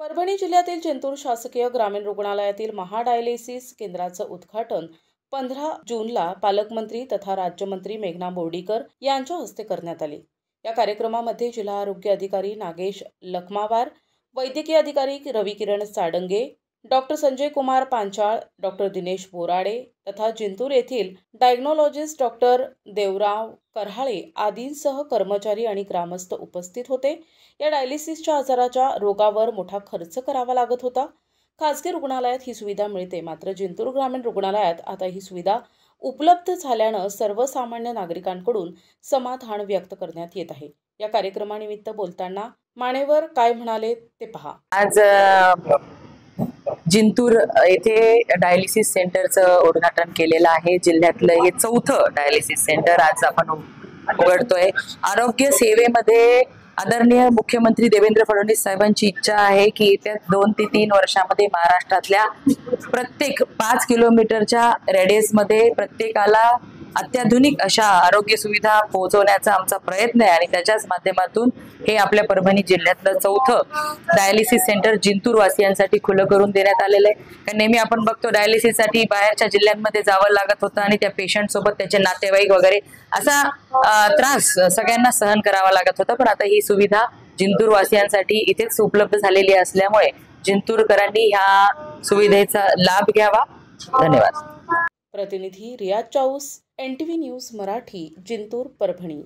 परभणी जिल्ह्यातील जिंतूर शासकीय ग्रामीण रुग्णालयातील महाडायलिसिस केंद्राचं उद्घाटन 15 जूनला पालकमंत्री तथा राज्यमंत्री मेघना बोर्डीकर यांच्या हस्ते करण्यात आले। या कार्यक्रमामध्ये जिल्हा आरोग्य अधिकारी नागेश लखमावार, वैद्यकीय अधिकारी रविकिरण साडंगे, डॉक्टर संजय कुमार पांचाळ, डॉक्टर दिनेश बोराडे तथा जिंतूर येथील डायग्नोलॉजिस्ट डॉक्टर देवराव करहाळे आदींसह कर्मचारी आणि ग्रामस्थ उपस्थित होते। या डायलिसिसच्या आजाराच्या रोगावर मोठा खर्च करावा लागत होता। खासगी रुग्णालयात ही सुविधा मिळते, मात्र जिंतूर ग्रामीण रुग्णालयात आता ही सुविधा उपलब्ध झाल्यानं सर्वसामान्य नागरिकांकडून समाधान व्यक्त करण्यात येत आहे। या कार्यक्रमानिमित्त बोलताना मानेवर काय म्हणाले ते पहा। आज जिंतूर येथे डायलिसिस सेंटरचं उद्घाटन केलेलं आहे। जिल्ह्यातलं हे चौथं डायलिसिस सेंटर आज आपण उघडतोय। आरोग्य सेवेमध्ये आदरणीय मुख्यमंत्री देवेंद्र फडणवीस साहेबांची इच्छा आहे की येत्या 2 ते 3 वर्षांमध्ये महाराष्ट्रातल्या प्रत्येक 5 किलोमीटरच्या रेडियसमध्ये प्रत्येकाला अत्याधुनिक अशा आरोग्य सुविधा पोहोचवण्याचा आमचा प्रयत्न आहे आणि त्याच्याच माध्यमातून हे आपल्या परभणी जिल्ह्यातलं चौथं डायलिसिस सेंटर जिंतूर वासियांसाठी खुलं करून देण्यात आलेलं आहे। कारण नेहमी आपण बघतो डायलिसिससाठी बाहेरच्या जिल्ह्यांमध्ये जावं लागत होतं आणि त्या पेशंट सोबत त्याचे नातेवाईक वगैरे असा त्रास सगळ्यांना सहन करावा लागत होता, पण आता ही सुविधा जिंतूर वासियांसाठी इथेच उपलब्ध झालेली असल्यामुळे जिंतूरकरांनी ह्या सुविधेचा लाभ घ्यावा। धन्यवाद। प्रतिनिधी रियाज चाऊस, NTV न्यूज मराठी, जिंतूर, परभणी।